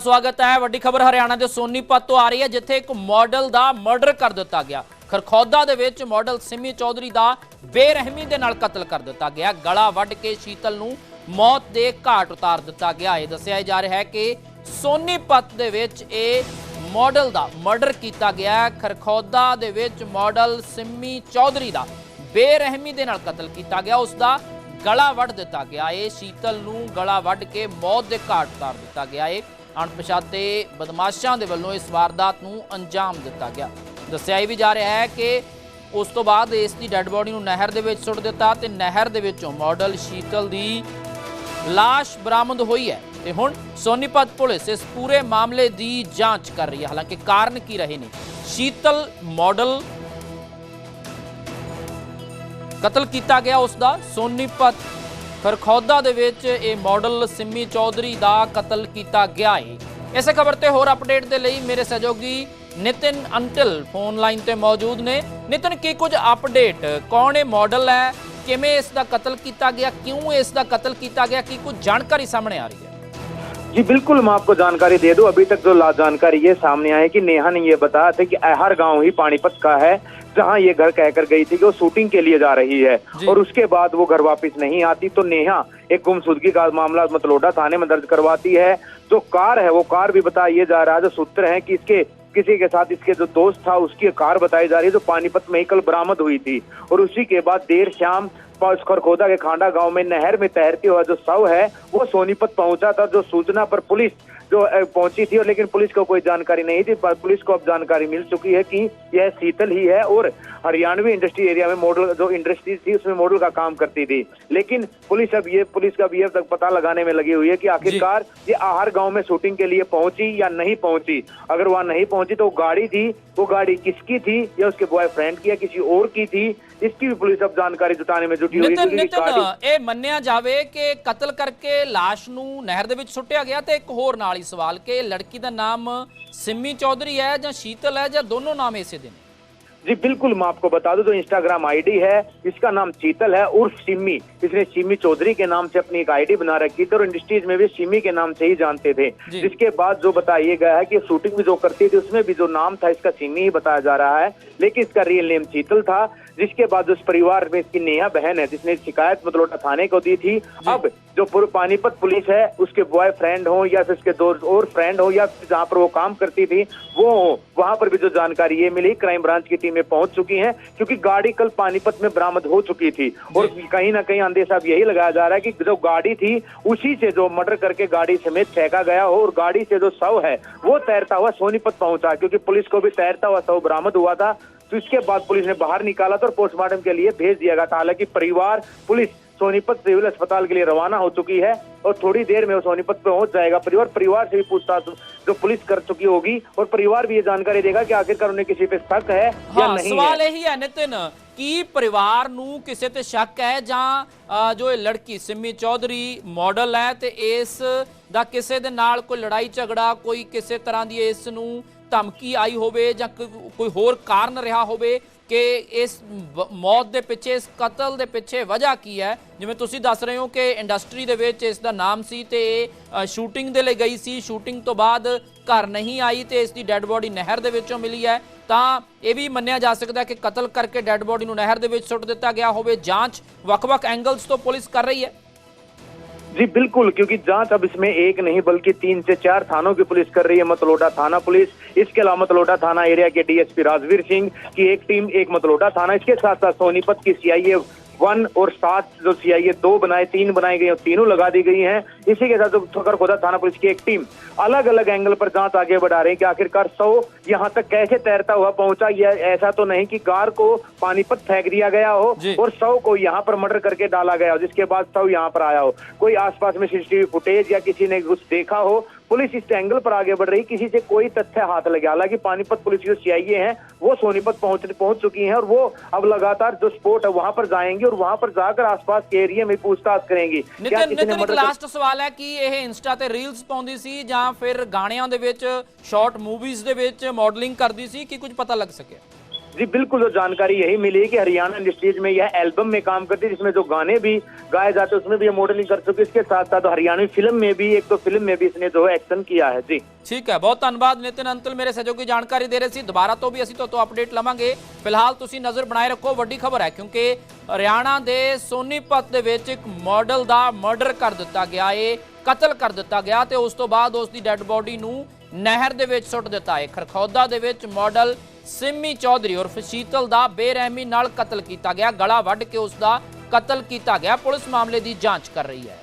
स्वागत है। वड्डी खबर हरियाणा के सोनीपत तो आ रही है, जिथे एक मॉडल का मर्डर कर दिता गया। खरखौदा दे विच मॉडल सिमी चौधरी का बेरहमी दे नाल कतल कर दिता गया। गला वड्ड के शीतल नूं मौत के घाट उतार दिता गया। यह दस्सिया जा रहा है कि सोनीपत दे विच ये मॉडल का मर्डर किया गया। खरखौदा दे विच मॉडल सिमी चौधरी का बेरहमी दे नाल कतल किया गया। उसका गला वड्ड दिता गया है। शीतल नूं गला वड्ड के मौत के घाट उतार दिता गया है। अणपछाते बदमाशां दे वल्लों इस वारदात नूं अंजाम दिता गया। दस्सिया भी जा रहा है कि उस तो बाद इस दी डैड बॉडी नूं नहर दे विच सुੱਟ दिता ते नहर दे विचों मॉडल शीतल दी लाश बरामद हुई है। ते हुण सोनीपत पुलिस इस पूरे मामले की जांच कर रही है। हालांकि कारण की रहे ने शीतल मॉडल कतल किया गया, उसका सोनीपत खरखौदा दे विच ये मॉडल सिमी चौधरी का कतल किया गया है। इस खबर ते होर अपडेट दे लई मेरे सहयोगी नितिन अंटिल फोन लाइन ते मौजूद ने। नितिन, की कुछ अपडेट, कौन ये मॉडल है, किवें इसका कतल किया गया, क्यों इसका कतल किया गया, की कुछ जानकारी सामने आ रही है? जी बिल्कुल, मैं आपको जानकारी दे दूं। अभी तक जो जानकारी ये सामने आई कि नेहा ने ये बताया था कि अहर गांव ही पानीपत का है, जहां ये घर कहकर गई थी कि वो शूटिंग के लिए जा रही है और उसके बाद वो घर वापस नहीं आती। तो नेहा एक गुमशुदगी का मामला मतलोडा थाने में दर्ज करवाती है। जो कार है वो कार भी बताया ये जा रहा है, जो सूत्र है कि इसके किसी के साथ इसके जो दोस्त था उसकी कार बताई जा रही है, जो पानीपत में ही कल बरामद हुई थी। और उसी के बाद देर शाम खरखौदा के खांडा गांव में नहर में तैरते हुआ जो शव है वो सोनीपत पहुंचा था। जो सूचना पर पुलिस जो पहुंची थी, और लेकिन पुलिस को कोई जानकारी नहीं थी। पुलिस को अब जानकारी मिल चुकी है कि यह शीतल ही है और हरियाणवी इंडस्ट्री एरिया में मॉडल जो इंडस्ट्रीज थी उसमें मॉडल का काम करती थी। लेकिन पुलिस का भी तक पता लगाने में लगी हुई है कि आखिरकार ये आहर गांव में शूटिंग के लिए पहुंची या नहीं पहुंची। अगर वहां नहीं पहुंची तो गाड़ी थी, वो गाड़ी किसकी थी, या उसके बॉयफ्रेंड की या किसी और की थी, इसकी भी पुलिस अब जानकारी जुटाने में जुटी हुई है। मन्निया जावे कि कतल करके लाश नूं नहर दे विच सुੱਟਿਆ गया। तो एक होर नाल ही सवाल कि लड़की का नाम सिमी चौधरी है या शीतल है, या दोनों नाम ऐसे दिन? जी बिल्कुल, मैं आपको बता दूं, जो इंस्टाग्राम आईडी है इसका नाम शीतल है उर्फ सिमी। इसने सिमी चौधरी के नाम से अपनी एक आईडी बना रखी थी और इंडस्ट्रीज में भी सिमी के नाम से ही जानते थे। जिसके बाद जो बताया गया है कि शूटिंग भी जो करती थी उसमें भी जो नाम था इसका सिमी ही बताया जा रहा है, लेकिन इसका रियल नेम शीतल था। जिसके बाद उस परिवार में इसकी नेहा बहन है जिसने शिकायत मतलोडा थाने को दी थी। अब जो पानीपत पुलिस है उसके बॉयफ्रेंड हो या फिर उसके दो और फ्रेंड हो या फिर जहाँ पर वो काम करती थी वो हो, वहां पर भी जो जानकारी ये मिली, क्राइम ब्रांच की टीमें पहुंच चुकी हैं, क्योंकि गाड़ी कल पानीपत में बरामद हो चुकी थी। और कहीं ना कहीं अंदेशा अब यही लगाया जा रहा है कि जो गाड़ी थी उसी से जो मर्डर करके गाड़ी समेत फेंका गया हो और गाड़ी से जो शव है वो तैरता हुआ सोनीपत पहुंचा, क्योंकि पुलिस को भी तैरता हुआ शव बरामद हुआ था। तो इसके बाद पुलिस ने बाहर निकाला था और पोस्टमार्टम के लिए भेज दिया गया था। हालांकि परिवार पुलिस सोनीपत सिविल अस्पताल के लिए रवाना हो चुकी है और थोड़ी देर में वो सोनीपत पहुंच जाएगा। परिवार से भी पूछताछ जो पुलिस कर चुकी होगी और परिवार भी ये जानकारी देगा कि आखिरकार उन्हें किसी पे शक है या नहीं। सवाल यही है नितिन कि परिवार नूं किसी ते शक है जां जो लड़की सिमी चौधरी मॉडल है ते इस दा किसी दे नाल कोई लड़ाई झगड़ा, कोई किसी तरह की इस नूं धमकी आई होवे जां कोई होर कारण रहा होवे कि इस मौत के पिछे, इस कतल के पिछे वजह की है? जिवें तुसीं दस रहे हो कि इंडस्ट्री दे विच इसदा नाम सी ते शूटिंग दे लई गई सी, शूटिंग तो बाद घर नहीं आई ते इसकी डैड बॉडी नहर दे विचों मिली है, तां यह भी मन्निया जा सकता है कि कतल करके डैड बॉडी नूं नहर दे विच सुੱਟ दिता गया होवे। जांच वख-वख एंगल्स तो पुलिस कर रही है। जी बिल्कुल, क्योंकि जांच अब इसमें एक नहीं बल्कि 3 से 4 थानों की पुलिस कर रही है। मतलोडा थाना पुलिस, इसके अलावा मतलोडा थाना एरिया के डीएसपी राजवीर सिंह की एक टीम, एक मतलोडा थाना, इसके साथ साथ सोनीपत की सीआईए 1 और 7 जो सीआईए 3 बनाई गई और तीनों लगा दी गई हैं। इसी के साथ जो खरखौदा थाना पुलिस की एक टीम अलग अलग एंगल पर जांच आगे बढ़ा रही है कि आखिरकार शव यहाँ तक कैसे तैरता हुआ पहुंचा। यह ऐसा तो नहीं कि कार को पानीपत फेंक दिया गया हो और शव को यहाँ पर मर्डर करके डाला गया हो, जिसके बाद शव यहाँ पर आया हो। कोई आसपास में सीसीटीवी फुटेज या किसी ने कुछ देखा हो। पुलिस इस एंगल पर आगे बढ़ रही, किसी से कोई तथ्य हाथ लगे। हालांकि पानीपत पुलिस जो सीआईए हैं वो सोनीपत पहुंच चुकी हैं और वो अब लगातार जो स्पॉट है वहां पर जाएंगी और वहां पर जाकर आसपास के एरिया में पूछताछ करेंगी। नितिन लास्ट सवाल है कि यह इंस्टा ते रील्स पाउंदी सी जां फिर गाणियां दे विच, शॉर्ट मूवीज दे विच मॉडलिंग करदी सी, कि कुछ पता लग सके? जी बिल्कुल, तो जानकारी यही मिली कि हरियाणा इंडस्ट्रीज में यह एल्बम में काम करती है, जिसमें जो गाने भी गाए जाते हैं उसमें भी ये मॉडलिंग कर चुकी है। इसके साथ साथ हरियाणवी फिल्म में भी, एक तो फिल्म में भी इसने जो है एक्शन किया है। जी ठीक है, बहुत धन्यवाद नितिन अंतल, मेरे सहयोगी जानकारी दे रहे सी। दोबारा तो भी ਅਸੀਂ ਤੋਂ ਅਪਡੇਟ ਲਵਾਂਗੇ। ਫਿਲਹਾਲ ਤੁਸੀਂ ਨਜ਼ਰ ਬਣਾਏ ਰੱਖੋ, ਵੱਡੀ ਖਬਰ ਹੈ ਕਿਉਂਕਿ ਹਰਿਆਣਾ ਦੇ ਸੋਨੀਪਤ ਦੇ ਵਿੱਚ ਇੱਕ ਮਾਡਲ ਦਾ ਮਰਡਰ ਕਰ ਦਿੱਤਾ ਗਿਆ ਏ, ਕਤਲ ਕਰ ਦਿੱਤਾ ਗਿਆ ਤੇ ਉਸ ਤੋਂ ਬਾਅਦ ਉਸ ਦੀ ਡੈੱਡ ਬੋਡੀ ਨੂੰ ਨਹਿਰ ਦੇ ਵਿੱਚ ਸੁੱਟ ਦਿੱਤਾ ਹੈ। ਖਰਖੌਦਾ ਦੇ ਵਿੱਚ ਮਾਡਲ ਸਿੰਮੀ ਚੌਧਰੀ ਉਰਫ ਸ਼ੀਤਲ ਦਾ ਬੇਰਹਿਮੀ ਨਾਲ ਕਤਲ ਕੀਤਾ ਗਿਆ, ਗਲਾ ਵੱਢ ਕੇ ਉਸ ਦਾ ਕਤਲ ਕੀਤਾ ਗਿਆ। ਪੁਲਿਸ ਮਾਮਲੇ ਦੀ ਜਾਂਚ ਕਰ ਰਹੀ ਹੈ।